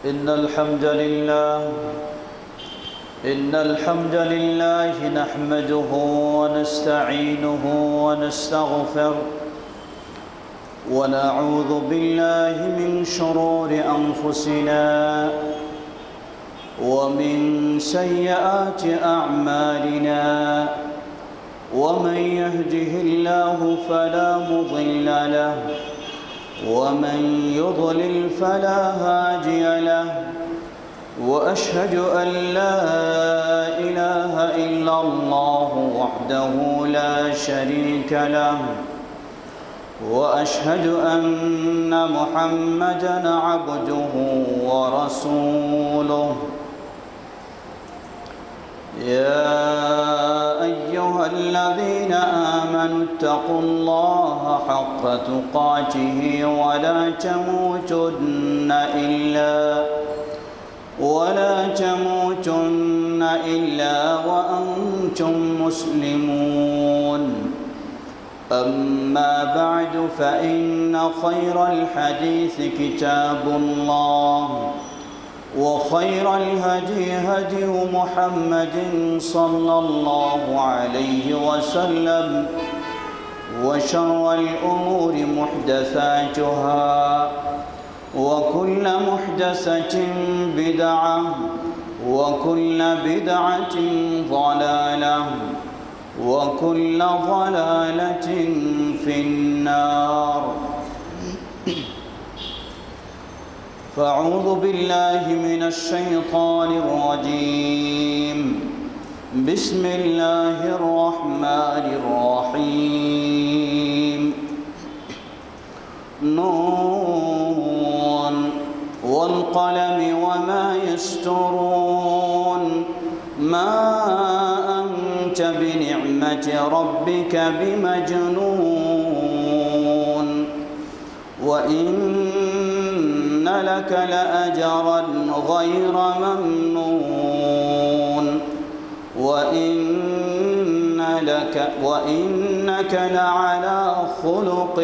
إن الحمد لله نحمده ونستعينه ونستغفره ونعوذ بالله من شرور أنفسنا ومن سيئات أعمالنا ومن يهده الله فلا مضل له ومن يضلل فلا هادي له وأشهد أن لا إله إلا الله وحده لا شريك له وأشهد أن محمدًا عبده ورسوله يا أيها الذين آمنوا اتقوا الله حق تقاته ولا تموتن إلا وأنتم مسلمون أما بعد فإن خير الحديث كتاب الله وخير الهدي هدي محمد صلى الله عليه وسلم وشر الأمور محدثاتها وكل محدثة بدعة وكل بدعة ضلالة وكل ضلالة في النار فأعوذ بالله من الشيطان الرجيم بسم الله الرحمن الرحيم نون والقلم وما يسطرون ما أنت بنعمة ربك بمجنون وإن لك لأجرا غير ممنون وإنك لعلى خلق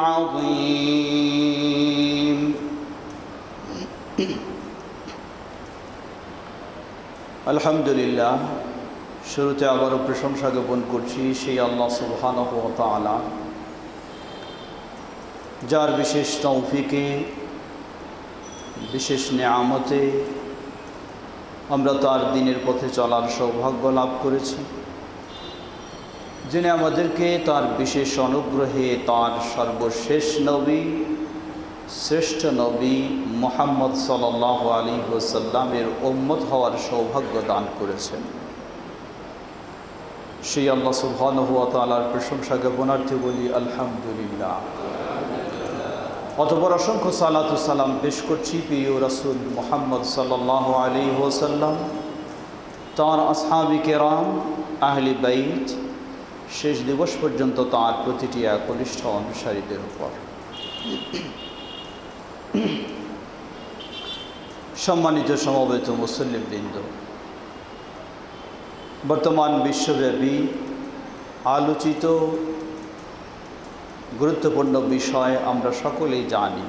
عظيم الحمد لله শুরুতে আবারও প্রশংসা জ্ঞাপন করছি সেই আল্লাহ সুবহানাহু ওয়া তাআলা যার বিশেষ তৌফিকে বিশেষ নেয়ামতে আমরা তার দ্বীনের পথে চলার সৌভাগ্য লাভ করেছি, যিনি আমাদেরকে তার বিশেষ অনুগ্রহে তার সর্বশেষ নবী শ্রেষ্ঠ নবী মুহাম্মদ সাল্লাল্লাহু আলাইহি ওয়াসাল্লামের উম্মত হওয়ার সৌভাগ্য দান করেছেন। সেই আল্লাহ সুবহানাহু ওয়া তাআলার প্রশংসা জ্ঞাপনার্থে বলি আলহামদুলিল্লাহ। অতঃপর অসংখ্য সালাত ও সালাম পেশ করছি প্রিয় রাসূল মুহাম্মদ সাল্লাল্লাহু আলাইহি ওয়াসাল্লাম, তাঁর আসহাবে কেরাম, আহলে বাইত, শেষ দিবস পর্যন্ত তাঁর প্রতিটি একনিষ্ঠ অনুসারীদের উপর। সম্মানিত সমবেত মুসল্লিবৃন্দ, বর্তমান বিশ্বব্যাপী আলোচিত গুরুত্বপূর্ণ বিষয় আমরা সকলেই জানি,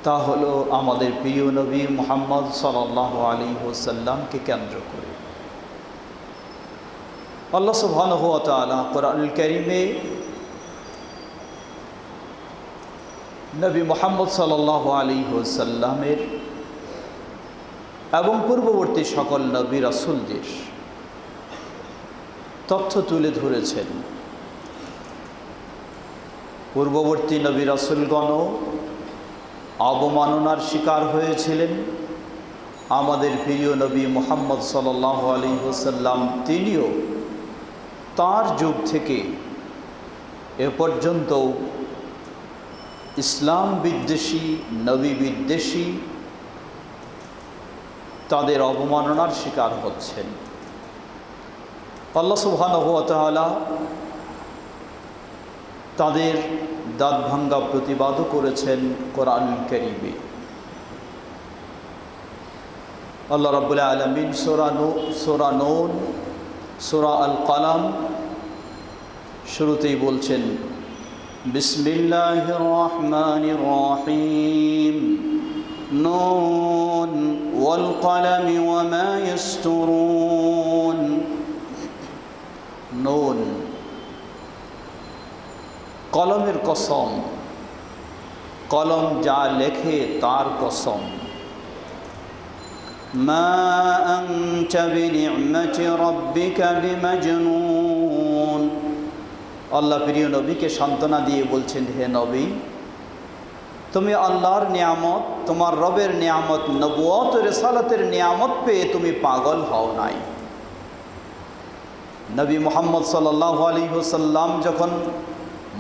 তা হলো আমাদের প্রিয় নবী মুহাম্মদ সাল্লাল্লাহু আলাইহি ওয়াসাল্লামকে কেন্দ্র করে আল্লাহ সুবহানাহু ওয়া তাআলা কোরআনুল কারীমে নবী মুহাম্মদ সাল্লাল্লাহু আলাইহি ওয়াসাল্লামের এবং পূর্ববর্তী সকল নবী রাসূলদের তথ্য তুলে ধরেছেন। পূর্ববর্তী নবী রাসূলগণ অবমাননার শিকার হয়েছিলেন, আমাদের প্রিয় নবী মুহাম্মদ সাল্লাল্লাহু আলাইহি ওয়াসাল্লাম তিনিও তার যুগ থেকে এ পর্যন্ত ইসলাম বিদ্বেষী, নবী বিদ্বেষী তাদের অবমাননার শিকার হচ্ছেন। আল্লাহ সুবহানাহু ওয়া তাআলা তাদের দাঁত ভাঙ্গা প্রতিবাদও করেছেন কোরআনুল কারীমে। আল্লাহ রাব্বুল আলামিন সূরা নূন, সূরা আল কালাম শুরুতেই বলছেন বিসমিল্লাহির রহমানির রহিম নুন ওয়াল কলামি ওয়া মা ইয়াসতুরুন। নুন, কলমের কসম, কলম যা লেখে তার কসম। মা আনতা বিনি'মাতি রাব্বিকা বিমাজনুন। আল্লাহ প্রিয় নবীকে সান্ত্বনা দিয়ে বলছেন, হে নবী, তুমি আল্লাহর নিয়ামত, তোমার রবের নিয়ামত, নবুয়ত রিসালাতের নিয়ামত পেয়ে তুমি পাগল হও নাই। নবী মুহাম্মদ সাল্লাল্লাহু আলাইহি ওয়াসাল্লাম যখন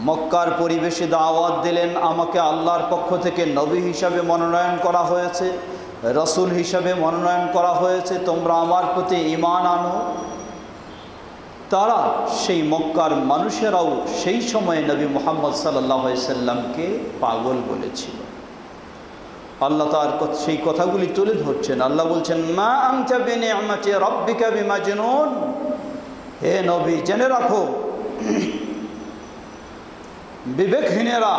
মক্কার পরিবেশে দাওয়াত দিলেন, আমাকে আল্লাহর পক্ষ থেকে নবী হিসাবে মনোনয়ন করা হয়েছে, রাসূল হিসাবে মনোনয়ন করা হয়েছে, তোমরা আমার প্রতি ঈমান আনো। তারা সেই মক্কার মানুষেরাও সেই সময়ে নবী মুহাম্মদ সাল্লাল্লাহু আলাইহি সাল্লামকে পাগল বলেছিল। আল্লাহ তার সেই কথাগুলি তুলে ধরছেন। আল্লাহ বলছেন, মা আনতা বিনি'মাতি রাব্বিকা বিমাজনুন। হে নবী, জেনে রাখো, বিবেকহীনেরা,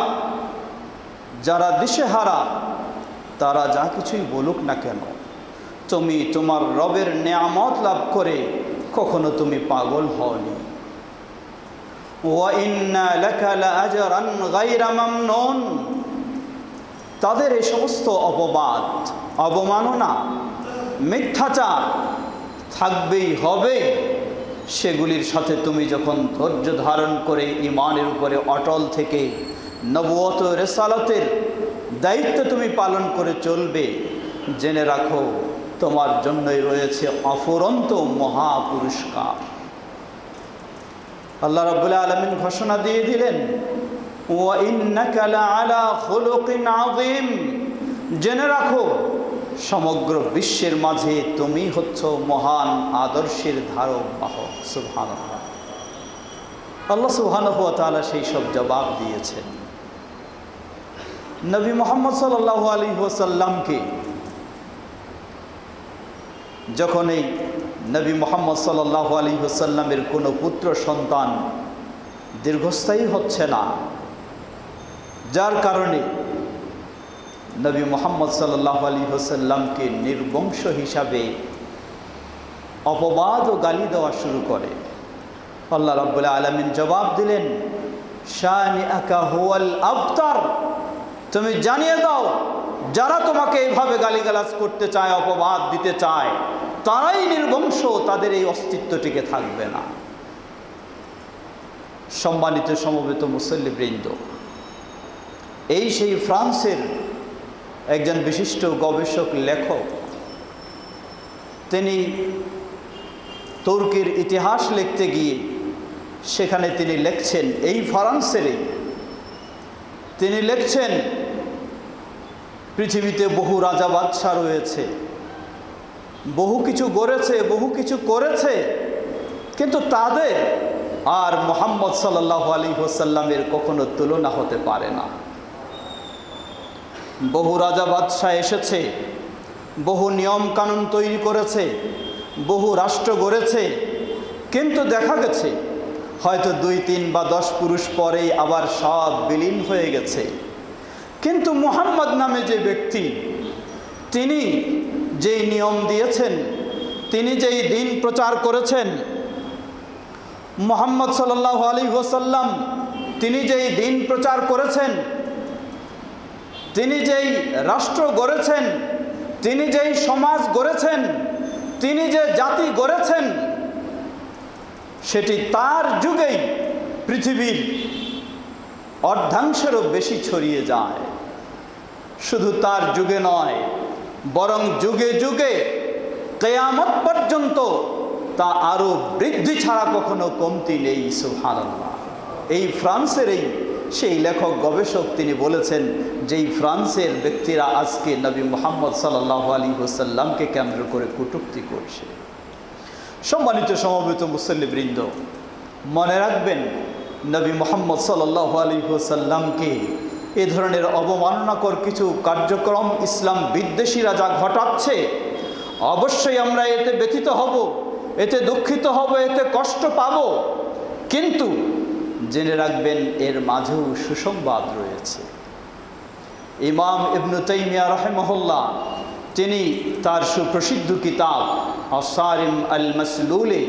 যারা দিশেহারা, তারা যা কিছুই বলুক না কেন, তুমি তোমার রবের নিয়ামত লাভ করে কখনো তুমি পাগল হওনি। ওয়া ইন্না লাকা লাআজরান গায়রা মামনুন। তাদের এই সমস্ত অপবাদ, অবমাননা, মিথ্যাচার থাকবেই হবে। সেগুলির সাথে তুমি যখন ধৈর্য ধারণ করে ঈমানের উপরে অটল থেকে নবুয়ত রিসালাতের দায়িত্ব তুমি পালন করে চলবে, জেনে রাখো তোমার জন্যই রয়েছে অফুরন্ত মহা পুরস্কার। আল্লাহ রাব্বুল আলামিন ঘোষণা দিয়ে দিলেন, ওয়া ইন্নাকা লাআলা খুলুকিন আযীম। জেনে রাখো, সমগ্র বিশ্বের মাঝে তুমি হচ্ছ মহান আদর্শের ধারক বাহক। সুবহানাল্লাহ। আল্লাহ সুবহানাহু ওয়া তাআলা সেই সব জবাব দিয়েছেন। নবী মুহাম্মদ সাল্লাল্লাহু আলাইহি ওয়াসাল্লামকে যখন এই নবী মুহাম্মদ সাল্লাল্লাহু আলাইহি ওয়াসাল্লামের কোনো পুত্র সন্তান দীর্ঘস্থায়ী হচ্ছে না, যার কারণে নবী মুহাম্মদ সাল্লাল্লাহু আলাইহি ওয়াসাল্লামকে নির্বংশ হিসাবে অপবাদ ও গালি দেওয়া শুরু করে, আল্লাহ রাব্বুল আলামিন জবাব দিলেন, শানিআকা হুয়াল আবতার। তুমি জানিয়ে দাও, যারা তোমাকে এইভাবে গালিগালাজ করতে চায়, অপবাদ দিতে চায়, তারাই নির্বংশ, তাদের এই অস্তিত্বটিকে থাকবে না। সম্মানিত সমবেত মুসল্লিবৃন্দ, এই সেই ফ্রান্সের একজন বিশিষ্ট গবেষক লেখক, তিনি তুর্কির ইতিহাস লিখতে গিয়ে সেখানে তিনি লিখছেন, এই ফ্রান্সেরই তিনি লিখছেন, পৃথিবীতে বহু রাজা বাদশাহ রয়েছে, বহু কিছু গড়েছে, বহু কিছু করেছে, কিন্তু তাদের আর মুহাম্মদ সাল্লাল্লাহু আলাইহি ওয়াসাল্লামের কখনো তুলনা হতে পারে না। বহু রাজা বাদশাহ এসেছে, বহু নিয়ম কানুন তৈরি করেছে, বহু রাষ্ট্র গড়েছে, কিন্তু দেখা গেছে হয়তো 2, 3 বা 10 পুরুষ পরেই আবার সব বিলীন হয়ে গেছে। কিন্তু মুহাম্মদ নামে যে ব্যক্তি, তিনি যেই নিয়ম দিয়েছেন, তিনি যেই দিন প্রচার করেছেন, মুহাম্মদ সাল্লাল্লাহু আলাইহি ওয়াসাল্লাম তিনি যেই দিন প্রচার করেছেন, তিনি যেই রাষ্ট্র গড়েছেন, তিনি যেই সমাজ গড়েছেন, তিনি যে জাতি গড়েছেন, সেটি তার যুগেই পৃথিবীর অর্ধাংশেরও বেশি ছড়িয়ে যায়। শুধু তার যুগে নয়, বরং যুগে যুগে কিয়ামত পর্যন্ত তা আরও বৃদ্ধি ছাড়া কখনো কমতি নেই। সুবহানাল্লাহ। এই ফ্রান্সের সেই লেখক গবেষক তিনি বলেছেন, যেই ফ্রান্সের ব্যক্তিরা আজকে নবী মুহাম্মদ সাল্লাল্লাহু আলাইহি ওয়াসাল্লামকে কেন্দ্র করে কটূক্তি করছে। সম্মানিত সমবেত মুসল্লিবৃন্দ, মনে রাখবেন, নবী মুহাম্মদ সাল্লাল্লাহু আলাইহি ওয়াসাল্লামকে এ ধরনের অবমাননাকর কিছু কার্যক্রম ইসলাম বিদ্বেষীরা যা ঘটাচ্ছে, অবশ্যই আমরা এতে ব্যথিত হব, এতে দুঃখিত হব, এতে কষ্ট পাব, কিন্তু জেনে রাখবেন এর মাঝেও সুসংবাদ রয়েছে। ইমাম ইবনে তাইমিয়া রাহিমাহুল্লাহ তিনি তার সুপ্রসিদ্ধ কিতাব আস-সারিম আল-মাসলুলে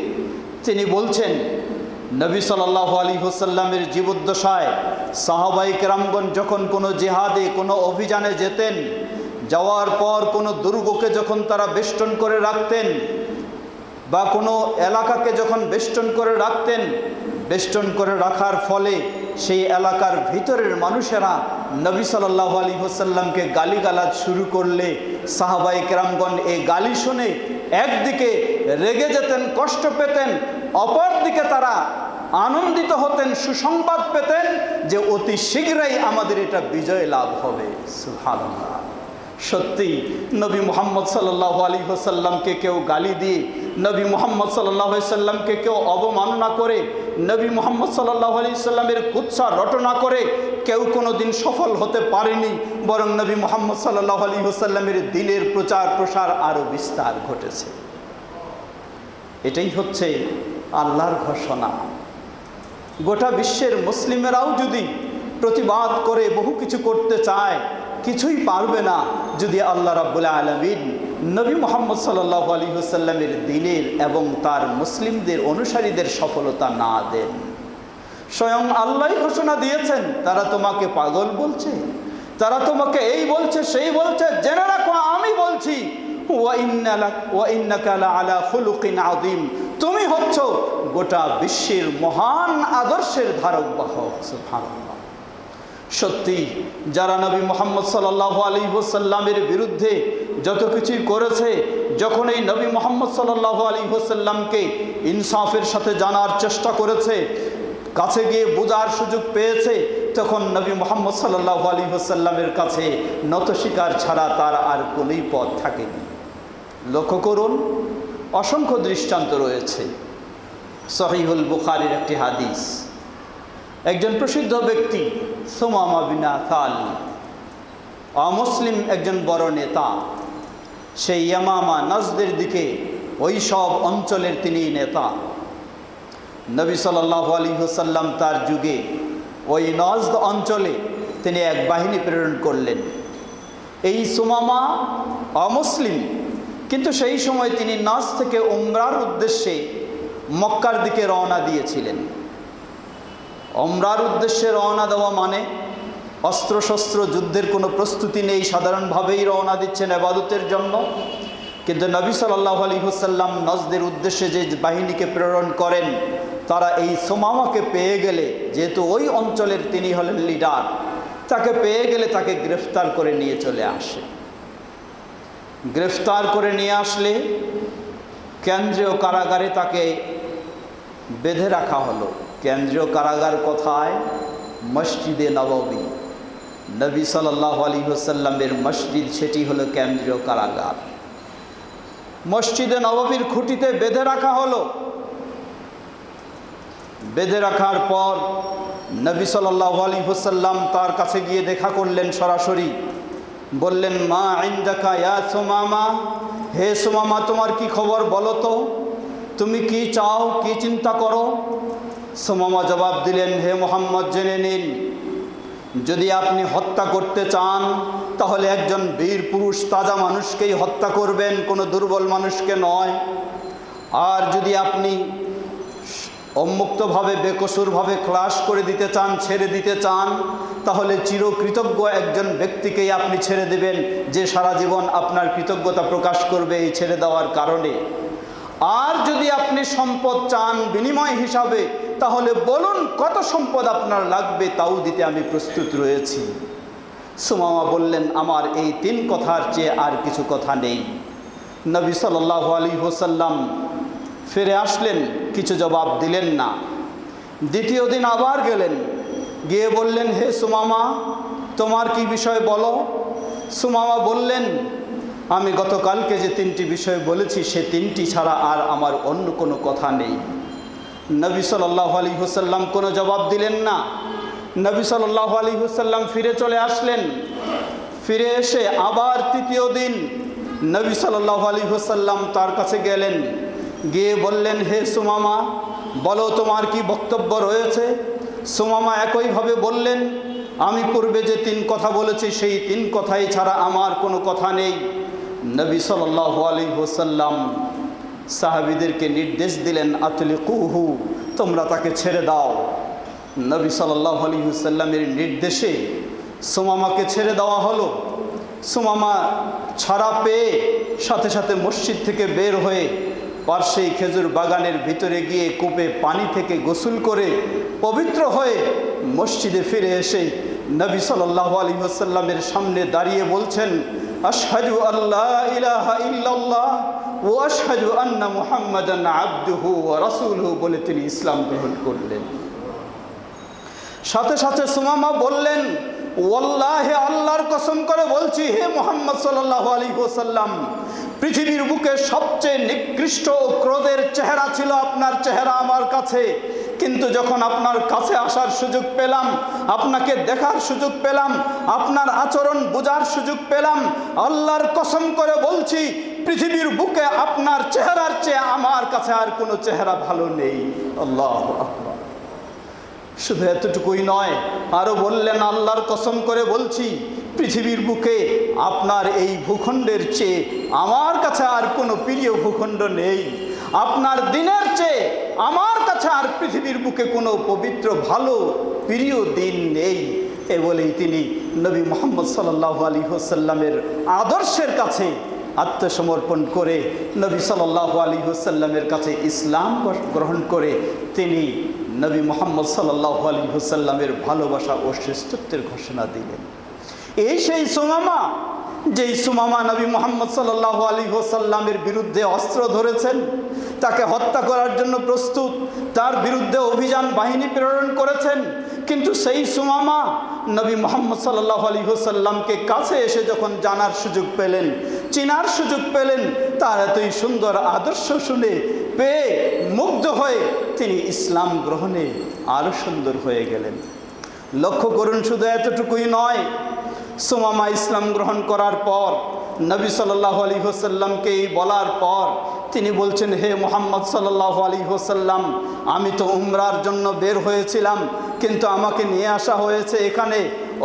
তিনি বলছেন, নবী সাল্লাল্লাহু আলাইহি ওয়াসাল্লামের জীবদ্দশায় সাহাবায়ে কেরামগণ যখন কোনো জিহাদে, কোনো অভিযানে যেতেন, যাওয়ার পর কোনো দুর্গকে যখন তারা বেষ্টন করে রাখতেন বা কোনো এলাকাকে যখন বেষ্টন করে রাখতেন, বেষ্টন করে রাখার ফলে সেই এলাকার ভিতরের মানুষেরা নবী সাল্লাল্লাহু আলাইহি ওয়াসাল্লামকে গালিগালাজ শুরু করলে সাহাবায়ে কেরামগণ এই গালি শুনে একদিকে রেগে যেতেন, কষ্ট পেতেন, অপরদিকে তারা আনন্দিত হতেন, সুসংবাদ পেতেন যে অতি শীঘ্রই আমাদের এটা বিজয় লাভ হবে। সুবহানাল্লাহ। সত্যি নবী মুহাম্মদ সাল্লাল্লাহু আলাইহি ওয়াসাল্লামকে কেউ গালি দিয়ে, নবী মুহাম্মদ সাল্লাল্লাহু আলাইহি ওয়াসাল্লামকে কেউ অবমাননা করে, নবী মুহাম্মদ সাল্লাল্লাহু আলাইহি ওয়াসাল্লামের কুৎসা রটনা করে কেউ কোনো দিন সফল হতে পারেনি, বরং নবী মুহাম্মদ সাল্লাল্লাহু আলাইহি ওয়াসাল্লামের দিনের প্রচার প্রসার আরও বিস্তার ঘটেছে। এটাই হচ্ছে আল্লাহর ঘোষণা। গোটা বিশ্বের মুসলিমেরাও যদি প্রতিবাদ করে বহু কিছু করতে চায়, কিছুই পারবে না যদি আল্লাহ রাব্বুল আলামিন নবী মুহাম্মদ সাল্লাল্লাহু আলাইহি ওয়াসাল্লামের দিনের এবং তার মুসলিমদের অনুসারীদের সফলতা না দেন। স্বয়ং আল্লাহই ঘোষণা দিয়েছেন, তারা তোমাকে পাগল বলছে, তারা তোমাকে এই বলছে সেই বলছে, জেনে রাখো আমি বলছি ওয়া ইন্নাকা লাআলা খুলুকিন আযীম, তুমি হচ্ছ গোটা বিশ্বের মহান আদর্শের ধারক বাহক। সুবহানাল্লাহ। সত্যি যারা নবী মুহাম্মদ সাল্লাল্লাহু আলাইহি ওয়াসাল্লামের বিরুদ্ধে যত কিছুই করেছে, যখন এই নবী মুহাম্মদ সাল্লাল্লাহু আলাইহি ওয়াসাল্লামকে ইনসাফের সাথে জানার চেষ্টা করেছে, কাছে গিয়ে বোঝার সুযোগ পেয়েছে, তখন নবী মুহাম্মদ সাল্লাল্লাহু আলাইহি ওয়াসাল্লামের কাছে নত স্বীকার ছাড়া তার আর কোনোই পথ থাকেনি। লক্ষ্য করুন, অসংখ্য দৃষ্টান্ত রয়েছে। সহিহুল বুখারীর একটি হাদিস, একজন প্রসিদ্ধ ব্যক্তি সুমামা বিন আসাল, অমুসলিম একজন বড় নেতা, সেই ইয়ামামা নজদের দিকে ওই সব অঞ্চলের তিনি নেতা। নবী সাল্লাল্লাহু আলাইহি ওয়াসাল্লাম তার যুগে ওই নজদ অঞ্চলে তিনি এক বাহিনী প্রেরণ করলেন। এই সুমামা অমুসলিম, কিন্তু সেই সময় তিনি নজ থেকে উমরার উদ্দেশ্যে মক্কার দিকে রওনা দিয়েছিলেন। উমরার উদ্দেশ্যে রওনা দেওয়া মানে অস্ত্রশস্ত্র যুদ্ধের কোনো প্রস্তুতি নেই, সাধারণভাবেই রওনা দিচ্ছেন ইবাদতের জন্য। কিন্তু নবী সাল্লাল্লাহু আলাইহি ওয়াসাল্লাম নজদের উদ্দেশ্যে যে বাহিনীকে প্রেরণ করেন, তারা এই সুমামাকে পেয়ে গেলে, যেহেতু ওই অঞ্চলের তিনি হলেন লিডার, তাকে পেয়ে গেলে তাকে গ্রেফতার করে নিয়ে চলে আসে। গ্রেফতার করে নিয়ে আসলে কেন্দ্রীয় কারাগারে তাকে বেঁধে রাখা হলো। কেন্দ্রীয় কারাগার কোথায়? মসজিদে নববী, নবী সাল্লাল্লাহু আলাইহি ওয়াসাল্লামের মসজিদ, সেটি হলো কেন্দ্রীয় কারাগার। মসজিদে নববীর খুঁটিতে বেঁধে রাখা হলো। বেঁধে রাখার পর নবী সাল্লাল্লাহু আলাইহি ওয়াসাল্লাম তার কাছে গিয়ে দেখা করলেন সরাসরি। বললেন, মা ইনদাকা ইয়া সুমামা, হে সুমামা তোমার কি খবর বলো তো, তুমি কি চাও, কি চিন্তা করো? সুমামা জবাব দিলেন, হে মুহাম্মদ জেনে নিন, যদি আপনি হত্যা করতে চান তাহলে একজন বীর পুরুষ তাজা মানুষকেই হত্যা করবেন, কোনো দুর্বল মানুষকে নয়। আর যদি আপনি উন্মুক্তভাবে বেকসুরভাবে ক্লাস করে দিতে চান, ছেড়ে দিতে চান, তাহলে চিরকৃতজ্ঞ একজন ব্যক্তিকেই আপনি ছেড়ে দেবেন, যে সারা জীবন আপনার কৃতজ্ঞতা প্রকাশ করবে এই ছেড়ে দেওয়ার কারণে। আর যদি আপনি সম্পদ চান বিনিময় হিসাবে, তাহলে বলুন কত সম্পদ আপনার লাগবে, তাও দিতে আমি প্রস্তুত রয়েছি। সুমামা বললেন, আমার এই তিন কথার চেয়ে আর কিছু কথা নেই। নবী সাল্লাল্লাহু আলাইহি ওয়াসাল্লাম ফিরে আসলেন, কিছু জবাব দিলেন না। দ্বিতীয় দিন আবার গেলেন, গিয়ে বললেন, হে সুমামা তোমার কি বিষয় বলো? সুমামা বললেন, আমি গতকালকে যে তিনটি বিষয় বলেছি সে তিনটি ছাড়া আর আমার অন্য কোনো কথা নেই। নবী সাল্লাল্লাহু আলাইহি ওয়াসাল্লাম কোনো জবাব দিলেন না। নবী সাল্লাল্লাহু আলাইহি ওয়াসাল্লাম ফিরে চলে আসলেন। ফিরে এসে আবার তৃতীয় দিন নবী সাল্লাল্লাহু আলাইহি ওয়াসাল্লাম তার কাছে গেলেন, গিয়ে বললেন, হে সুমামা বলো তোমার কি বক্তব্য রয়েছে? সুমামা একইভাবে বললেন, আমি পূর্বে যে 3 কথা বলেছি সেই 3 কথাই ছাড়া আমার কোনো কথা নেই। নবী সাল্লাল্লাহু আলাইহি ওয়াসাল্লাম সাহাবীদেরকে নির্দেশ দিলেন, আতলিকুহু, তোমরা তাকে ছেড়ে দাও। নবী সাল্লাল্লাহু আলাইহি ওয়াসাল্লামের নির্দেশে সুমামাকে ছেড়ে দেওয়া হলো। সুমামা ছাড়া পেয়ে সাথে সাথে মসজিদ থেকে বের হয়ে পার্শ্বেই খেজুর বাগানের ভিতরে গিয়ে কূপে পানি থেকে গোসল করে পবিত্র হয়ে মসজিদে ফিরে এসে নবী সাল্লাল্লাহু আলাইহি ওয়াসাল্লামের সামনে দাঁড়িয়ে বলছেন, আশহাদু আল্লা ইলাহা ইল্লাল্লাহ ওয়া আশহাদু আন্না মুহাম্মাদান আবদুহু ওয়া রাসূলুহু বলে তিনি ইসলাম গ্রহণ করলেন। সাথে সাথে সুমামা বললেন, ওয়াল্লাহি, আল্লাহর কসম করে বলছি, হে মুহাম্মদ সাল্লাল্লাহু আলাইহি ওয়াসাল্লাম, পৃথিবীর বুকে সবচেয়ে নিকৃষ্ট ও ক্রোধের চেহারা ছিল আপনার চেহারা আমার কাছে, কিন্তু যখন আপনার কাছে আসার সুযোগ পেলাম, আপনাকে দেখার সুযোগ পেলাম, আপনার আচরণ বোঝার সুযোগ পেলাম, আল্লাহর কসম করে বলছি পৃথিবীর বুকে আপনার চেহারার চেয়ে আমার কাছে আর কোনো চেহারা ভালো নেই। আল্লাহু আকবার। শুধু এতটুকুই নয়, আরও বললেন, আল্লাহর কসম করে বলছি পৃথিবীর বুকে আপনার এই ভূখণ্ডের চেয়ে আমার কাছে আর কোনো প্রিয় ভূখণ্ড নেই, আপনার দিনের চেয়ে আমার কাছে আর পৃথিবীর বুকে কোনো পবিত্র ভালো প্রিয় দিন নেই। এ বলেই তিনি নবী মুহাম্মদ সাল্লাল্লাহু আলাইহি ওয়াসাল্লামের আদর্শের কাছে আত্মসমর্পণ করে নবী সাল্লাল্লাহু আলাইহি ওয়াসাল্লামের কাছে ইসলাম গ্রহণ করে তিনি নবী মুহাম্মদ সাল্লাল্লাহু আলাইহি ওয়াসাল্লামের ভালোবাসা ও শ্রেষ্ঠত্বের ঘোষণা দিলেন। এই সেই সুমামা, যেই সুমামা নবী মুহাম্মদ সাল্লাল্লাহু আলাইহি ওয়াসাল্লামের বিরুদ্ধে অস্ত্র ধরেছেন, তাকে হত্যা করার জন্য প্রস্তুত, তার বিরুদ্ধে অভিযান বাহিনী প্রেরণ করেছেন, কিন্তু সেই সুমামা নবী মুহাম্মদ সাল্লাল্লাহু আলাইহি ওয়াসাল্লামকে কাছে এসে যখন জানার সুযোগ পেলেন, চিনার সুযোগ পেলেন, তার এতই সুন্দর আদর্শ শুনে পেয়ে মুগ্ধ হয়ে তিনি ইসলাম গ্রহণে আরও সুন্দর হয়ে গেলেন। লক্ষ্য করুন, শুধু এতটুকুই নয়, সুমামা ইসলাম গ্রহণ করার পর নবী সাল্লাল্লাহু আলাইহি ওয়াসাল্লামকে বলার পর তিনি বলছেন, হে মুহাম্মদ সাল্লাল্লাহু আলাইহি ওয়াসাল্লাম, আমি তো উমরার জন্য বের হয়েছিলাম, কিন্তু আমাকে নিয়ে আসা হয়েছে এখানে,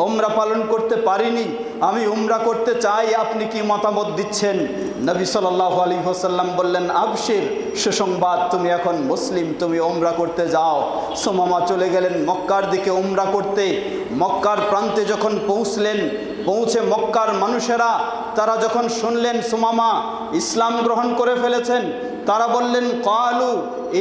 উমরা পালন করতে পারিনি, আমি উমরা করতে চাই, আপনি কি মতামত দিচ্ছেন? নবী সাল্লাল্লাহু আলাইহি ওয়াসাল্লাম বললেন, আবশির, সুসংবাদ, তুমি এখন মুসলিম, তুমি উমরা করতে যাও। সুমামা চলে গেলেন মক্কার দিকে উমরা করতে। মক্কার প্রান্তে যখন পৌঁছে মক্কার মানুষেরা তারা যখন শুনলেন সুমামা ইসলাম গ্রহণ করে ফেলেছেন, তারা বললেন, ক্বালু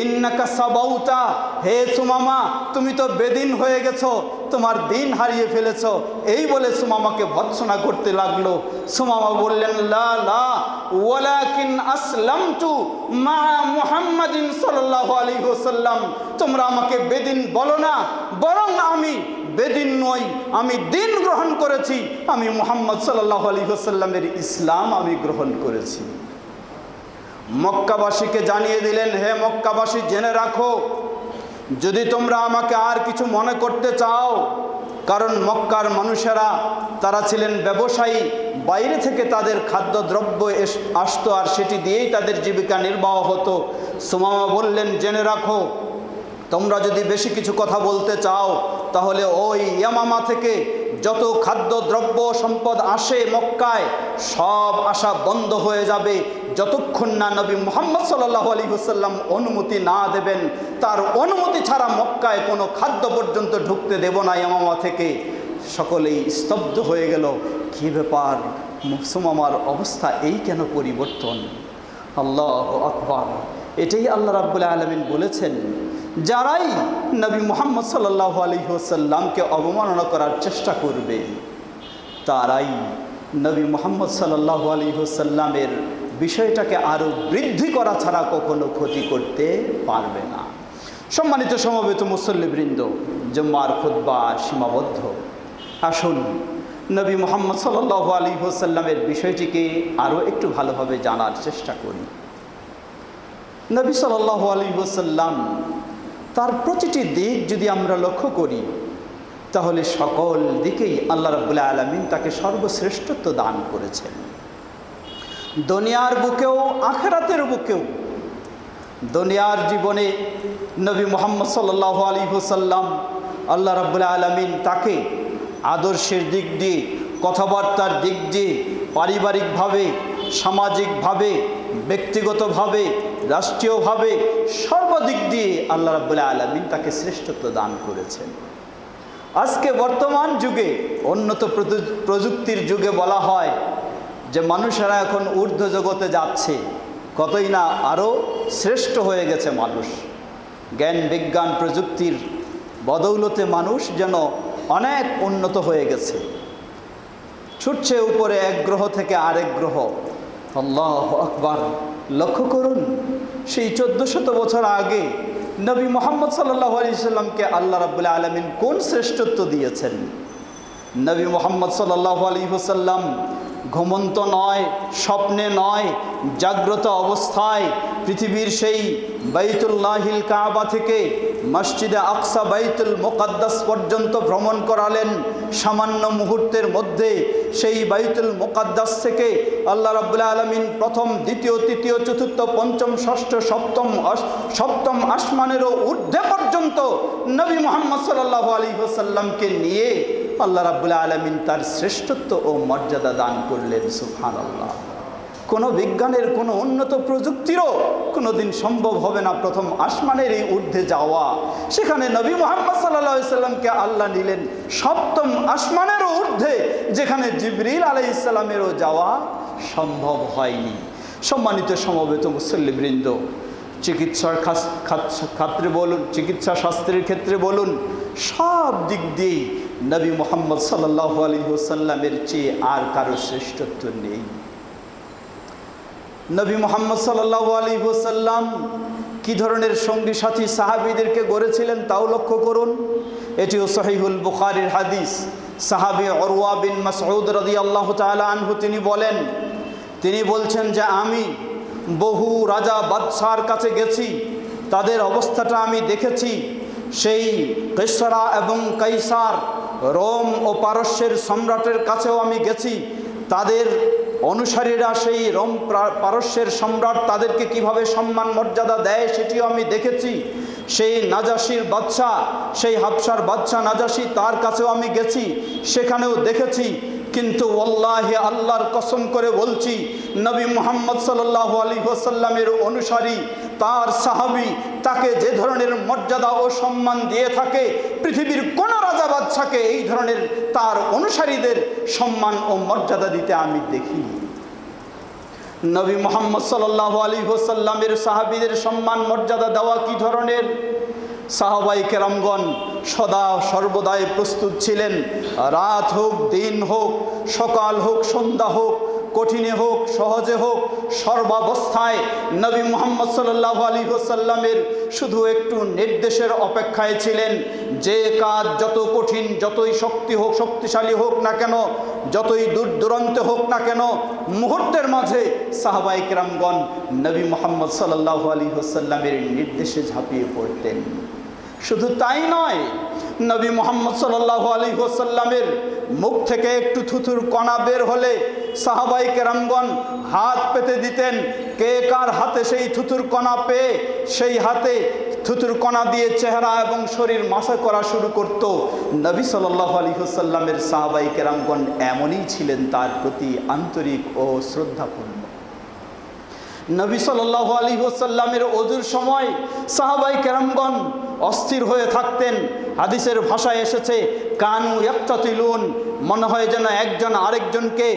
ইন্নাকা সাবাউতা, হে সুমামা, তুমি তো বেদিন হয়ে গেছো, তোমার দিন হারিয়ে ফেলেছো। এই বলে সুমামাকে ভৎসনা করতে লাগলো। সুমামা বললেন, লা লা ওয়ালাকিন আসলামতু মা মুহাম্মাদিন সাল্লাল্লাহু আলাইহি ওয়াসাল্লাম, তোমরা আমাকে বেদিন বলো না, বরং আমি বেদিন নই, আমি দিন গ্রহণ করেছি, আমি মুহাম্মদ সাল্লাল্লাহু আলাইহি ওয়াসাল্লামের ইসলাম আমি গ্রহণ করেছি। মক্কাবাসীকে জানিয়ে দিলেন, হে মক্কাবাসী, জেনে রাখো, যদি তোমরা আমাকে আর কিছু মনে করতে চাও, কারণ মক্কার মানুষেরা তারা ছিলেন ব্যবসায়ী, বাইরে থেকে তাদের খাদ্যদ্রব্য আসতো আর সেটি দিয়েই তাদের জীবিকা নির্বাহ হতো। সুমামা বললেন, জেনে রাখো, তোমরা যদি বেশি কিছু কথা বলতে চাও তাহলে ওই ইয়ামামা থেকে যত খাদ্যদ্রব্য সম্পদ আসে মক্কায়, সব আসা বন্ধ হয়ে যাবে যতক্ষণ না নবী মুহাম্মদ সাল্লাল্লাহু আলাইহি ওয়াসাল্লাম অনুমতি না দেবেন। তার অনুমতি ছাড়া মক্কায় কোনো খাদ্য পর্যন্ত ঢুকতে দেব না ইয়ামামা থেকে। সকলেই স্তব্ধ হয়ে গেল, কী ব্যাপার, সুমামার অবস্থা এই কেন পরিবর্তন? আল্লাহু আকবার। এটাই আল্লাহ রাব্বুল আলামিন বলেছেন, যারাই নবী মুহাম্মদ সাল্লাল্লাহু আলাইহি ওয়াসাল্লামকে অবমাননা করার চেষ্টা করবে তারাই নবী মুহাম্মদ সাল্লাল্লাহু আলাইহি ওয়াসাল্লামের বিষয়টাকে আরও বৃদ্ধি করা ছাড়া কখনো ক্ষতি করতে পারবে না। সম্মানিত সমবেত মুসল্লিবৃন্দ, জুম্মার খুতবা সীমাবদ্ধ। আসুন নবী মুহাম্মদ সাল্লাল্লাহু আলাইহি ওয়াসাল্লামের বিষয়টিকে আরও একটু ভালোভাবে জানার চেষ্টা করি। নবী সাল্লাল্লাহু আলাইহি ওয়াসাল্লাম তার প্রতিটি দিক যদি আমরা লক্ষ্য করি তাহলে সকল দিকেই আল্লাহ রাব্বুল আলামিন তাকে সর্বশ্রেষ্ঠত্ব দান করেছেন। দুনিয়ার বুকেও আখিরাতের বুকেও। দুনিয়ার জীবনে নবী মুহাম্মদ সাল্লাল্লাহু আলাইহি ওয়াসাল্লাম আল্লাহ রাব্বুল আলামিন তাকে আদর্শের দিক দিয়ে, কথাবার্তার দিক দিয়ে, পারিবারিকভাবে, সামাজিকভাবে, ব্যক্তিগতভাবে, রাষ্ট্রীয়ভাবে, সর্বদিক দিয়ে আল্লাহ রাব্বুল আলামিন তাকে শ্রেষ্ঠত্ব দান করেছেন। আজকে বর্তমান যুগে, উন্নত প্রযুক্তির যুগে বলা হয় যে মানুষেরা এখন ঊর্ধ্ব জগতে যাচ্ছে, কতই না আরও শ্রেষ্ঠ হয়ে গেছে মানুষ। জ্ঞান বিজ্ঞান প্রযুক্তির বদৌলতে মানুষ যেন অনেক উন্নত হয়ে গেছে, ছুটছে উপরে এক গ্রহ থেকে আরেক গ্রহ। আল্লাহু আকবার! লক্ষ্য করুন, সেই 1400 বছর আগে নবী মুহাম্মদ সাল্লাল্লাহু আলাইহি সাল্লামকে আল্লাহ রাব্বুল আলামিন কোন শ্রেষ্ঠত্ব দিয়েছেন। নবী মুহাম্মদ সাল্লাল্লাহু আলাইহি ওয়াসাল্লাম ঘুমন্ত নয়, স্বপ্নে নয়, জাগ্রত অবস্থায় পৃথিবীর সেই বাইতুল্লাহিল কাবা থেকে মসজিদে আকসা বাইতুল মুকাদ্দাস পর্যন্ত ভ্রমণ করালেন। সামান্য মুহূর্তের মধ্যে সেই বাইতুল মুকাদ্দাস থেকে আল্লাহ রাব্বুল আলামিন প্রথম, দ্বিতীয়, তৃতীয়, চতুর্থ, পঞ্চম, ষষ্ঠ, সপ্তম আসমানেরও ঊর্ধ্বে পর্যন্ত নবী মুহাম্মদ সাল্লাল্লাহু আলাইহি ওয়াসাল্লামকে নিয়ে আল্লাহ রাব্বুল আলামিন তার শ্রেষ্ঠত্ব ও মর্যাদা দান করলেন। সুবহানাল্লাহ! কোনো বিজ্ঞানের, কোনো উন্নত প্রযুক্তিরও কোনো দিন সম্ভব হবে না প্রথম আসমানের এই ঊর্ধ্বে যাওয়া। সেখানে নবী মুহাম্মদ সাল্লাল্লাহু আলাইহি সাল্লামকে আল্লাহ নিলেন সপ্তম আসমানেরও ঊর্ধ্বে, যেখানে জিবরিল আলাইহিস সালামেরও যাওয়া সম্ভব হয়নি। সম্মানিত সমবেত মুসল্লিবৃন্দ, চিকিৎসার ক্ষেত্রে বলুন, চিকিৎসা শাস্ত্রের ক্ষেত্রে বলুন, সব দিক দিয়েই নবী মুহাম্মদ সাল্লাল্লাহু আলাইহি ওয়াসাল্লামের চেয়ে আর কারো শ্রেষ্ঠত্ব নেই। নবী মুহাম্মদ সাল্লাল্লাহু আলাইহি ওয়াসাল্লাম কী ধরনের সঙ্গী সাথী সাহাবীদেরকে গড়েছিলেন তাও লক্ষ্য করুন। এটিও সহিহুল বুখারীর হাদিস। সাহাবী উরওয়া বিন মাসউদ রাদিয়াল্লাহু তাআলা আনহু তিনি বলছেন যে আমি বহু রাজা বাদশার কাছে গেছি, তাদের অবস্থাটা আমি দেখেছি। সেই কিসরা এবং কাইসার, রোম ও পারস্যের সম্রাটের কাছেও আমি গেছি। তাদের অনুসারীরা সেই রোম পারস্যের সম্রাট তাদেরকে কিভাবে সম্মান মর্যাদা দেয় সেটিও আমি দেখেছি। সেই নাজাশির বাদশা, সেই হাবশার বাদশা নাজাশি, তার কাছেও আমি গেছি, সেখানেও দেখেছি। কিন্তু ওয়াল্লাহি, আল্লাহর কসম করে বলছি, নবী মুহাম্মদ সাল্লাল্লাহু আলাইহি ওয়াসাল্লামের অনুসারী, তার সাহাবী, তাকে যে ধরনের মর্যাদা ও সম্মান দিয়ে থাকে, পৃথিবীর কোনো রাজা বাদশাকে এই ধরনের তার অনুসারীদের সম্মান ও মর্যাদা দিতে আমি দেখিনি। নবী মুহাম্মদ সাল্লাল্লাহু আলাইহি ওয়াসাল্লামের সাহাবীদের সম্মান মর্যাদা দেওয়া কি ধরনের? সাহাবায়ে কেরামগণ সদা সর্বদাই প্রস্তুত ছিলেন। রাত হোক, দিন হোক, সকাল হোক, সন্ধ্যা হোক, কঠিনে হোক, সহজে হোক, সর্বাবস্থায় নবী মুহাম্মদ সাল্লাল্লাহু আলাইহি ওয়াসাল্লামের শুধু একটু নির্দেশের অপেক্ষায় ছিলেন। যে কাজ যত কঠিন, যতই শক্তিশালী হোক না কেন, যতই দূর দূরান্তে হোক না কেন, মুহূর্তের মাঝে সাহাবায়ে কেরামগণ নবী মুহাম্মদ সাল্লাল্লাহু আলাইহি ওয়াসাল্লামের নির্দেশে ঝাঁপিয়ে পড়তেন। শুধু তাই নয়, নবী মুহাম্মদ সাল্লাল্লাহু আলাইহি ওয়াসাল্লামের মুখ থেকে একটু থুথুর কণা বের হলে সাহাবায়ে কেরামগণ হাত পেতে দিতেন। কে কার হাতে সেই থুথুর কণা পেয়ে সেই হাতে থুথুর কণা দিয়ে চেহারা এবং শরীর মাসা করা শুরু করত। নবী সাল্লাল্লাহু আলাইহি ওয়াসাল্লামের সাহাবায়ে কেরামগণ এমনই ছিলেন, তার প্রতি আন্তরিক ও শ্রদ্ধাপূর্ণ। নবী সাল্লাল্লাহু আলাইহি ওয়াসাল্লামের ওযুর সময় সাহাবায়ে কেরামগণ অস্থির হয়ে থাকতেন। হাদিসের ভাষায় এসেছে কানু ইয়াক্তাতিলুন, মনে হয় যেন একজন আরেকজনকে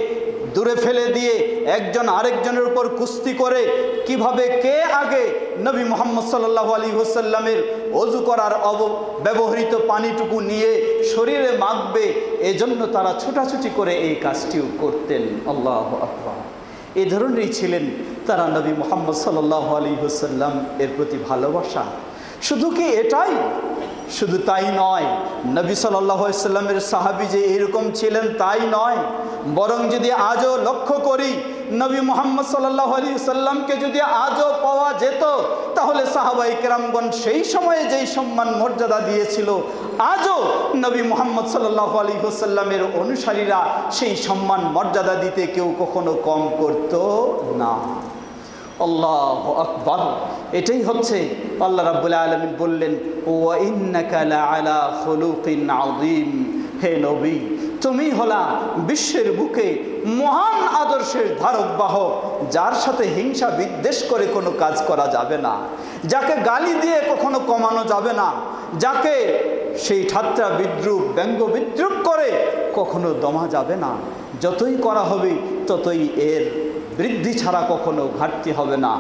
দূরে ফেলে দিয়ে একজন আরেকজনের উপর কুস্তি করে কিভাবে কে আগে নবী মুহাম্মদ সাল্লাল্লাহু আলাইহি ওয়াসাল্লামের ওযু করার ব্যবহৃত পানিটুকু নিয়ে শরীরে মাখবে, এজন্য তারা ছোটাছুটি করে এই কাজটিও করতেন। আল্লাহু আকবার! এই ধরনেরই ছিলেন তারা নবী মুহাম্মদ সাল্লাল্লাহু আলাইহি ওয়াসাল্লাম এর প্রতি ভালোবাসা। শুধু কি এটাই? শুধু তাই নয়, নবী সাল্লাল্লাহু আলাইহি ওয়াসাল্লামের সাহাবী যে এরকম ছিলেন তাই নয়, বরং যদি আজও লক্ষ্য করি, নবী মুহাম্মদ সাল্লাল্লাহু আলাইহি ওয়াসাল্লামকে যদি আজও পাওয়া যেত, তাহলে সাহাবায়ে কেরামগণ সেই সময়ে যেই সম্মান মর্যাদা দিয়েছিল, আজও নবী মুহাম্মদ সাল্লাল্লাহু আলাইহি ওয়াসাল্লামের অনুসারীরা সেই সম্মান মর্যাদা দিতে কেউ কখনো কম করত না। আল্লাহু আকবার! এটাই হচ্ছে আল্লাহ রাব্বুল আলামিন বললেন, ওয়া ইন্নাকা লাআলা খুলুকিন আযীম। হে নবী, তুমি হলা বিশ্বের বুকে মহান আদর্শের ধারক বাহক, যার সাথে হিংসা বিদ্বেষ করে কোনো কাজ করা যাবে না, যাকে গালি দিয়ে কখনো কমানো যাবে না, যাকে সেই ঠাট্টা বিদ্রুপ ব্যঙ্গ বিদ্রুপ করে কখনো দমা যাবে না। যতই করা হবে ততই এর বৃদ্ধি ছাড়া কখনো ঘাটতি হবে না।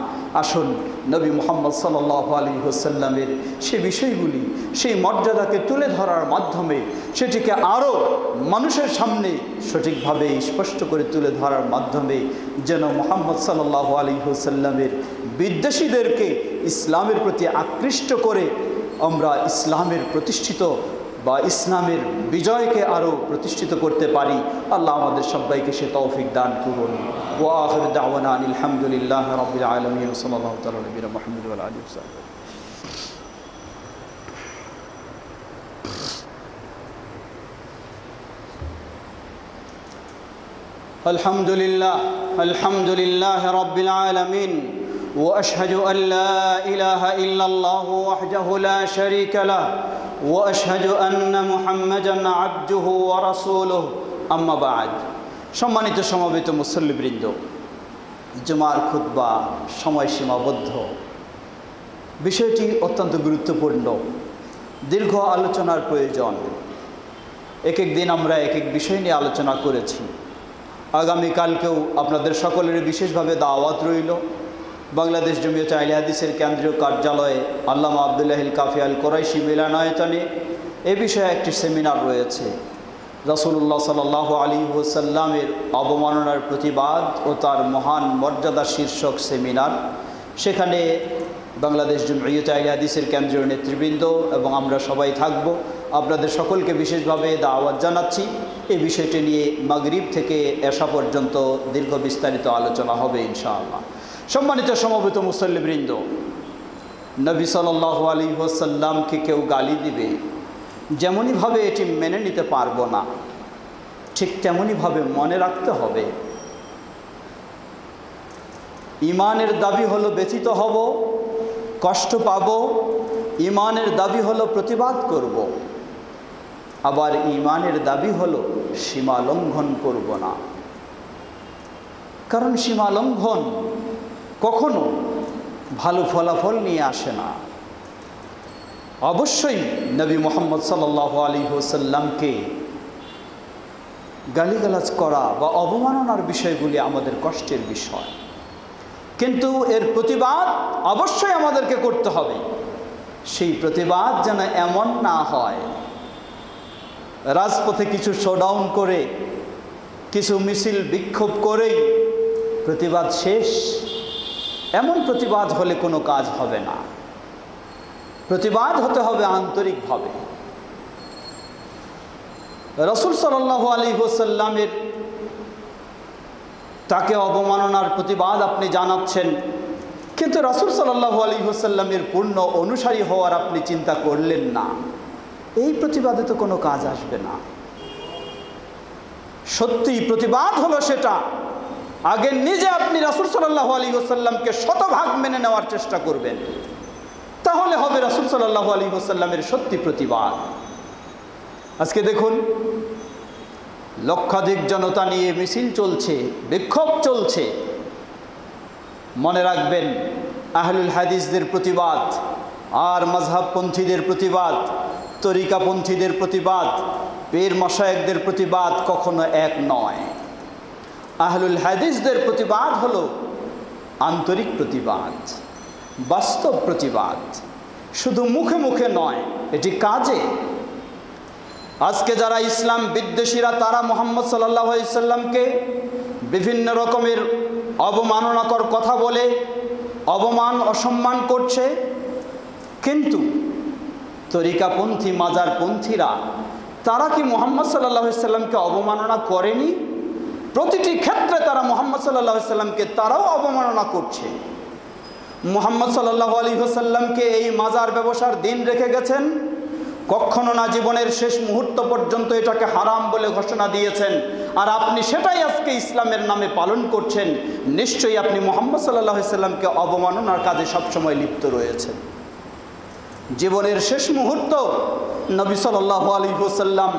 আসুন নবী মুহাম্মদ সাল্লাল্লাহু আলাইহি ওয়াসাল্লামের সেই বিষয়গুলি, সেই মর্যাদাকে তুলে ধরার মাধ্যমে, সেটিকে আরও মানুষের সামনে সঠিকভাবে স্পষ্ট করে তুলে ধরার মাধ্যমে যেন মুহাম্মদ সাল্লাল্লাহু আলাইহি ওয়াসাল্লামের বিদ্বেষীদেরকে ইসলামের প্রতি আকৃষ্ট করে আমরা ইসলামের প্রতিষ্ঠিত বা ইসলামের বিজয়কে আরও প্রতিষ্ঠিত করতে পারি। আল্লাহ আমাদের সবাইকে সে তৌফিক দান করুন। ওয়া আখিরু দাওয়ানা আনিল হামদুলিল্লাহি রাব্বিল আলামিন। সাল্লাল্লাহু তাআলা আলা নবিয়িনা মুহাম্মদ ওয়া আলা আলিহি ওয়া সাহবিহি। আলহামদুলিল্লাহি রাব্বিল আলামিন। وأشهد أن لا إله إلا الله وحده لا شريك له وأشهد أن محمدا عبده ورسوله أما بعد। সম্মানিত সমবেত মুসল্লিবৃন্দ, জুমার খুতবা সময় সীমাবদ্ধ, বিষয়টি অত্যন্ত গুরুত্বপূর্ণ, দীর্ঘ আলোচনার প্রয়োজন। এক এক দিন আমরা এক এক বিষয় নিয়ে আলোচনা করেছি। আগামীকালকেও আপনাদের সকলের বিশেষভাবে দাওয়াত রইল। বাংলাদেশ জমিয়ত আহলে হাদিসের কেন্দ্রীয় কার্যালয়ে আল্লামা আব্দুল্লাহিল কাফি আল কুরাইশি মিলনায়তনে এ বিষয়ে একটি সেমিনার রয়েছে। রাসূলুল্লাহ সাল্লাল্লাহু আলাইহি ওয়াসাল্লামের অবমাননার প্রতিবাদ ও তার মহান মর্যাদা শীর্ষক সেমিনার। সেখানে বাংলাদেশ জমিয়ত আহলে হাদিসের কেন্দ্রীয় নেতৃবৃন্দ এবং আমরা সবাই থাকব। আপনাদের সকলকে বিশেষভাবে দাওয়াত জানাচ্ছি। এই বিষয়টি নিয়ে মাগরিব থেকে এশা পর্যন্ত দীর্ঘ বিস্তারিত আলোচনা হবে ইনশাআল্লাহ। সম্মানিত সমবেত মুসল্লিবৃন্দ, নবী সাল্লাল্লাহু আলাইহি ওয়াসাল্লামকে কেউ গালি দিবে, যেমনইভাবে এটি মেনে নিতে পারবো না, ঠিক তেমনইভাবে মনে রাখতে হবে ইমানের দাবি হলো ব্যথিত হব, কষ্ট পাব। ইমানের দাবি হলো প্রতিবাদ করব, আবার ইমানের দাবি হলো সীমা লঙ্ঘন করব না। কারণ সীমা লঙ্ঘন কখনো ভালো ফলাফল নিয়ে আসে না। অবশ্যই নবী মুহাম্মদ সাল্লাল্লাহু আলাইহি ওয়াসাল্লামকে গালিগালাজ করা বা অবমাননার বিষয়গুলি আমাদের কষ্টের বিষয়, কিন্তু এর প্রতিবাদ অবশ্যই আমাদেরকে করতে হবে। সেই প্রতিবাদ যেন এমন না হয় রাজপথে কিছু শোডাউন করে, কিছু মিছিল বিক্ষোভ করেই প্রতিবাদ শেষ। এমন প্রতিবাদ হলে কোনো কাজ হবে না। প্রতিবাদ হতে হবে আন্তরিকভাবে। রাসূল সাল্লাল্লাহু আলাইহি ওয়াসাল্লামের তাকে অবমাননার প্রতিবাদ আপনি জানাচ্ছেন, কিন্তু রাসূল সাল্লাল্লাহু আলাইহি ওয়াসাল্লামের পূর্ণ অনুসারী হওয়ার আপনি চিন্তা করলেন না। এই প্রতিবাদে তো কোনো কাজ আসবে না। সত্যি প্রতিবাদ হলো সেটা, আগে নিজে আপনি রাসূল সাল্লাল্লাহু আলাইহি ওয়াসাল্লামকে শতভাগ মেনে নেওয়ার চেষ্টা করবেন, তাহলে হবে রাসূল সাল্লাল্লাহু আলাইহি ওয়াসাল্লামের সত্যি প্রতিবাদ। আজকে দেখুন, লক্ষাধিক জনতা নিয়ে মিছিল চলছে, বিক্ষোভ চলছে। মনে রাখবেন, আহলুল হাদিসদের প্রতিবাদ আর মাযহাবপন্থীদের প্রতিবাদ, তরিকাপন্থীদের প্রতিবাদ, পীর মাশায়েখদের প্রতিবাদ কখনো এক নয়। আহলুল হাদিসদের প্রতিবাদ হলো আন্তরিক প্রতিবাদ, বাস্তব প্রতিবাদ, শুধু মুখে মুখে নয়, এটি কাজে। আজকে যারা ইসলাম বিদ্বেষীরা, তারা মুহাম্মদ সাল্লাল্লাহু আলাইহি সাল্লামকে বিভিন্ন রকমের অবমাননাকর কথা বলে অবমান অসম্মান করছে, কিন্তু তরিকাপন্থী মাজারপন্থীরা তারা কি মুহাম্মদ সাল্লাল্লাহু আলাইহি সাল্লামকে অবমাননা করেনি? প্রতিটি ক্ষেত্রে তারা মুহাম্মদ সাল্লাল্লাহু আলাইহি সাল্লামকে তারাও অবমাননা করছে। মুহাম্মদ সাল্লাল্লাহু আলাইহি সাল্লামকে এই মাজার ব্যবসার দিন রেখে গেছেন, কখনো না জীবনের শেষ মুহূর্ত পর্যন্ত এটাকে হারাম বলে ঘোষণা দিয়েছেন, আর আপনি সেটাই আজকে ইসলামের নামে পালন করছেন। নিশ্চয়ই আপনি মুহাম্মদ সাল্লাল্লাহু আলাইহি সাল্লামকে অবমাননার কাজে সবসময় লিপ্ত রয়েছেন। জীবনের শেষ মুহূর্ত নবী সাল্লাল্লাহু আলাইহি ওয়াসাল্লাম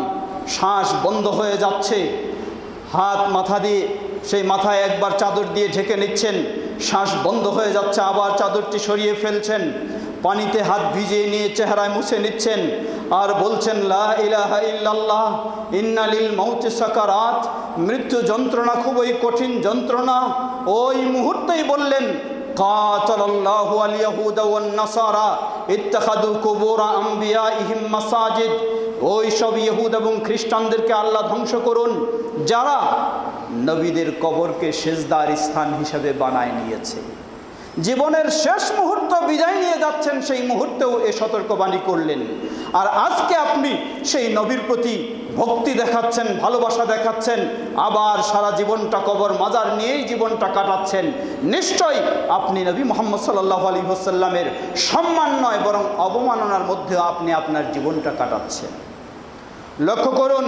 শ্বাস বন্ধ হয়ে যাচ্ছে, হাত মাথা দিয়ে সেই মাথায় একবার চাদর দিয়ে ঢেকে নিচ্ছেন, শ্বাস বন্ধ হয়ে যাচ্ছে, আবার চাদরটি সরিয়ে ফেলছেন, পানিতে হাত ভিজিয়ে নিয়ে চেহারায় মুছে নিচ্ছেন আর বলছেন লা ইলাহা ইল্লাল্লাহ ইন্না লিল মাউতি সাকারাত। মৃত্যু যন্ত্রণা খুবই কঠিন যন্ত্রণা। ওই মুহূর্তেই বললেন কাতালাল্লাহু আল ইয়াহুদা ওয়ান নাসারা ইত্তাখাযু কুবুর আমবিয়াইহিম মাসাজিদ। ওই সব ইহুদ এবং খ্রিস্টানদেরকে আল্লাহ ধ্বংস করুন যারা নবীদের কবরকে সেজদার স্থান হিসেবে বানায় নিয়েছে। জীবনের শেষ মুহূর্ত বিদায় নিয়ে যাচ্ছেন, সেই মুহূর্তেও এ সতর্কবাণী করলেন। আর আজকে আপনি সেই নবীর প্রতি ভক্তি দেখাচ্ছেন, ভালোবাসা দেখাচ্ছেন, আবার সারা জীবনটা কবর মাজার নিয়েই জীবনটা কাটাচ্ছেন। নিশ্চয়ই আপনি নবী মুহাম্মদ সাল্লাল্লাহু আলাইহি ওয়াসাল্লামের সম্মান নয় বরং অবমাননার মধ্যেও আপনি আপনার জীবনটা কাটাচ্ছেন। লক্ষ্য করুন,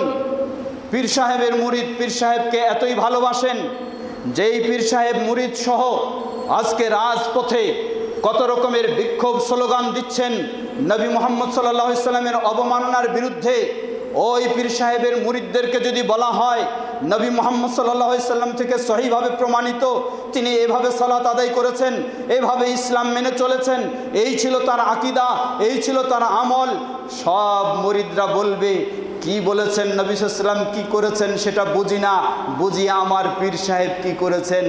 পীর সাহেবের মুরিদ পীর সাহেবকে এতই ভালোবাসেন, যেই পীর সাহেব মুরিদ সহ আজকে রাজপথে কত রকমের বিক্ষোভ স্লোগান দিচ্ছেন নবী মুহাম্মদ সাল্লাল্লাহু আলাইহি ওয়াসাল্লামের অবমাননার বিরুদ্ধে। ওই পীর সাহেবের মুরিদদেরকে যদি বলা হয় নবী মুহাম্মদ সাল্লাল্লাহু আলাইহি ওয়াসাল্লাম থেকে সহিভাবে প্রমাণিত তিনি এভাবে সালাত আদায় করেছেন, এভাবে ইসলাম মেনে চলেছেন, এই ছিল তার আকীদা, এই ছিল তার আমল, সব মুরিদরা বলবে কি বলেছেন নবী সাল্লাল্লাহু আলাইহি ওয়াসাল্লাম কি করেছেন সেটা বুঝি না, বুঝি আমার পীর সাহেব কি করেছেন।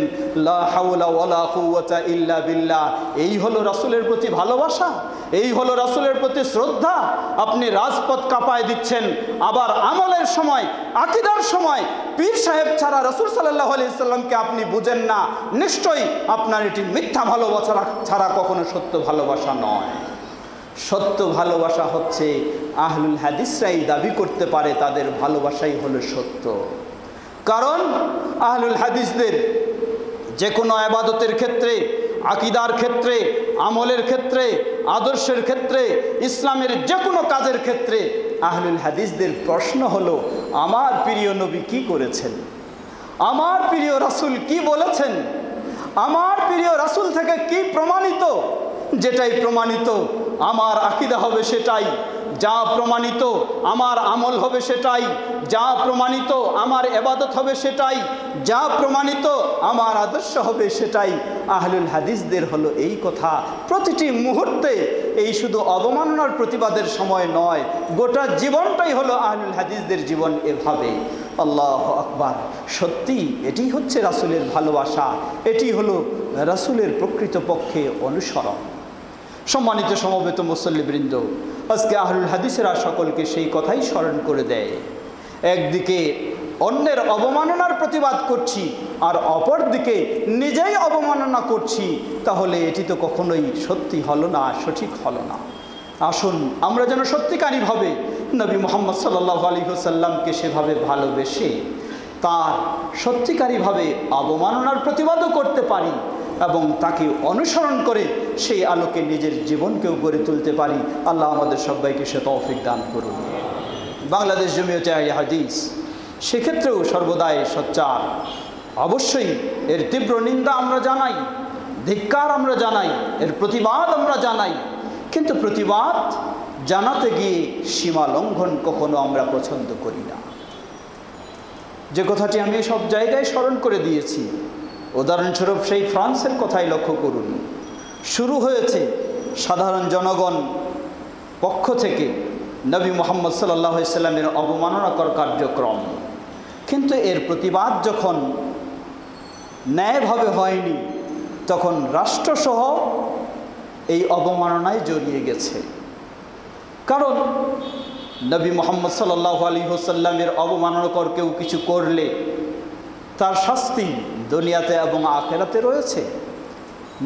লা হাওলা ওয়ালা কুওয়াতা ইল্লা বিল্লাহ। এই হলো রাসূলের প্রতি ভালোবাসা, এই হলো রাসূলের প্রতি শ্রদ্ধা। আপনি রাজপথ কাঁপায় দিচ্ছেন, আবার আমলের সময় আকীদার সময় পীর সাহেব ছাড়া রাসূল সাল্লাল্লাহু আলাইহি ওয়াসাল্লামকে আপনি বুঝেন না। নিশ্চয়ই আপনার এটি মিথ্যা ভালোবাসা ছাড়া কখনো সত্য ভালোবাসা নয়। সত্য ভালোবাসা হচ্ছে আহলুল হাদিসরাই দাবি করতে পারে তাদের ভালোবাসাই হলো সত্য। কারণ আহলুল হাদিসদের যে কোনো ইবাদতের ক্ষেত্রে, আকীদার ক্ষেত্রে, আমলের ক্ষেত্রে, আদর্শের ক্ষেত্রে, ইসলামের যে কোনো কাজের ক্ষেত্রে আহলুল হাদিসদের প্রশ্ন হলো আমার প্রিয় নবী কি করেছেন, আমার প্রিয় রাসূল কি বলেছেন, আমার প্রিয় রাসূল থেকে কি প্রমাণিত। যেটাই প্রমাণিত আমার আকীদা হবে সেটাই, যা প্রমাণিত আমার আমল হবে সেটাই, যা প্রমাণিত আমার ইবাদত হবে সেটাই, যা প্রমাণিত আমার আদর্শ হবে সেটাই। আহলুল হাদিসদের হলো এই কথা। প্রতিটি মুহূর্তে এই শুধু অবমাননার প্রতিবাদের সময় নয়, গোটা জীবনটাই হলো আহলুল হাদিসদের জীবন এভাবে। আল্লাহু আকবার। সত্যি এটি হচ্ছে রাসূলের ভালোবাসা, এটি হলো রাসূলের প্রকৃতপক্ষে অনুসরণ। সম্মানিত সমবেত মুসল্লিবৃন্দ, আজকে আহলুল হাদিসেরা সকলকে সেই কথাই স্মরণ করে দেয়। একদিকে অন্যের অবমাননার প্রতিবাদ করছি আর অপরদিকে নিজেই অবমাননা করছি, তাহলে এটি তো কখনোই সত্যি হলো না, সঠিক হলো না। আসুন আমরা যেন সত্যিকারীভাবে নবী মুহাম্মদ সাল্লাল্লাহু আলাইহি ওয়াসাল্লামকে সেভাবে ভালোবেসে তার সত্যিকারীভাবে অবমাননার প্রতিবাদও করতে পারি এবং তাকে অনুসরণ করে সেই আলোকে নিজের জীবনকেও গড়ে তুলতে পারি। আল্লাহ আমাদের সবাইকে সে তৌফিক দান করুন। বাংলাদেশ জমিয়তে আহলে হাদিস সেক্ষেত্রেও সর্বদাই সোচ্চার। অবশ্যই এর তীব্র নিন্দা আমরা জানাই, ধিক্কার আমরা জানাই, এর প্রতিবাদ আমরা জানাই, কিন্তু প্রতিবাদ জানাতে গিয়ে সীমা লঙ্ঘন কখনো আমরা পছন্দ করি না। যে কথাটি আমি সব জায়গায় স্মরণ করে দিয়েছি, উদাহরণস্বরূপ সেই ফ্রান্সের কথাই লক্ষ্য করুন। শুরু হয়েছে সাধারণ জনগণ পক্ষ থেকে নবী মুহাম্মদ সাল্লাল্লাহু আলাইহি ওয়াসাল্লামের অবমাননাকর কার্যক্রম, কিন্তু এর প্রতিবাদ যখন ন্যায়ভাবে হয়নি তখন রাষ্ট্রসহ এই অবমাননায় জড়িয়ে গেছে। কারণ নবী মুহাম্মদ সাল্লাল্লাহু আলাইহি ওয়াসাল্লামের অবমাননাকর কেউ কিছু করলে তার শাস্তি দুনিয়াতে এবং আখিরাতে রয়েছে।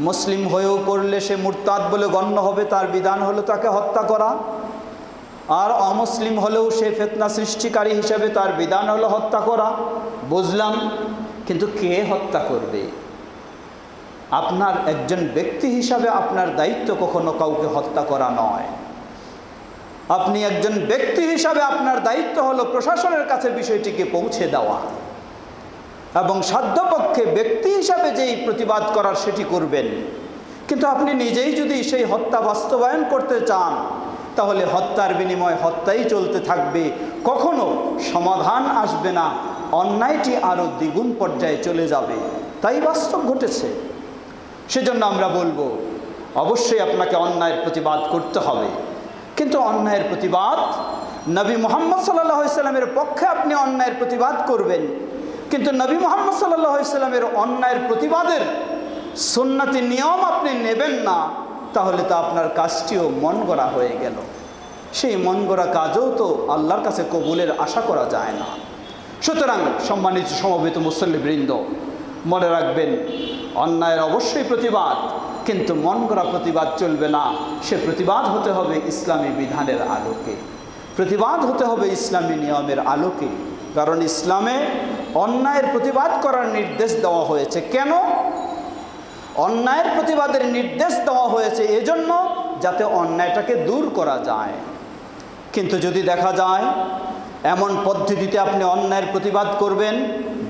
মুসলিম হয়েও করলে সে মুরতাদ বলে গণ্য হবে, তার বিধান হলো তাকে হত্যা করা। আর অমুসলিম হলেও সে ফিতনা সৃষ্টিকারী হিসেবে তার বিধান হলো হত্যা করা। বুঝলাম, কিন্তু কে হত্যা করবে? আপনার একজন ব্যক্তি হিসাবে আপনার দায়িত্ব কখনো কাউকে হত্যা করা নয়। আপনি একজন ব্যক্তি হিসাবে আপনার দায়িত্ব হলো প্রশাসনের কাছে বিষয়টিকে পৌঁছে দেওয়া এবং সাধ্যপক্ষে ব্যক্তি হিসাবে যেই প্রতিবাদ করার সেটি করবেন। কিন্তু আপনি নিজেই যদি সেই হত্যা বাস্তবায়ন করতে চান, তাহলে হত্যার বিনিময়ে হত্যাই চলতে থাকবে, কখনো সমাধান আসবে না, অন্যায়টি আরও দ্বিগুণ পর্যায়ে চলে যাবে। তাই বাস্তব ঘটেছে। সেজন্য আমরা বলবো, অবশ্যই আপনাকে অন্যায়ের প্রতিবাদ করতে হবে, কিন্তু অন্যায়ের প্রতিবাদ নবী মুহাম্মদ সাল্লাল্লাহু আলাইহি সাল্লামের পক্ষে আপনি অন্যায়ের প্রতিবাদ করবেন, কিন্তু নবী মুহাম্মদ সাল্লাল্লাহু আলাইহি সাল্লামের অন্যায়ের প্রতিবাদের সুন্নতি নিয়ম আপনি নেবেন না, তাহলে তো আপনার কাজটিও মন গড়া হয়ে গেল। সেই মন গড়া কাজও তো আল্লাহর কাছে কবুলের আশা করা যায় না। সুতরাং সম্মানিত সমবেত মুসল্লিবৃন্দ, মনে রাখবেন, অন্যায়ের অবশ্যই প্রতিবাদ, কিন্তু মন গড়া প্রতিবাদ চলবে না। সে প্রতিবাদ হতে হবে ইসলামী বিধানের আলোকে, প্রতিবাদ হতে হবে ইসলামী নিয়মের আলোকে। কারণ ইসলামে অন্যায়ের প্রতিবাদ করার নির্দেশ দেওয়া হয়েছে। কেন? অন্যায়ের প্রতিবাদের নির্দেশ দেওয়া হয়েছে এজন্য যাতে অন্যায়টাকে দূর করা যায়। কিন্তু যদি দেখা যায় এমন পদ্ধতিতে আপনি অন্যায়ের প্রতিবাদ করবেন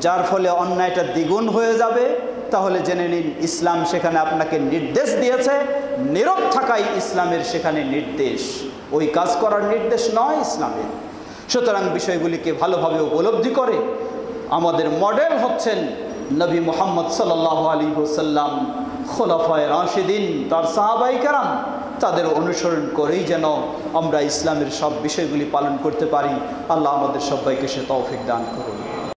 যার ফলে অন্যায়টা দ্বিগুণ হয়ে যাবে, তাহলে জেনে নিন ইসলাম সেখানে আপনাকে নির্দেশ দিয়েছে, নীরব থাকাই ইসলামের সেখানে নির্দেশ, ওই কাজ করার নির্দেশ নয় ইসলামের। সুতরাং বিষয়গুলিকে ভালোভাবে উপলব্ধি করে আমাদের মডেল হচ্ছেন নবী মুহাম্মদ সাল্লাল্লাহু আলাইহি ওয়াসাল্লাম, খোলাফায়ে রাশিদিন, তার সাহাবায়ে কেরাম, তাদের অনুসরণ করেই যেন আমরা ইসলামের সব বিষয়গুলি পালন করতে পারি। আল্লাহ আমাদের সবাইকে সে তৌফিক দান করুন।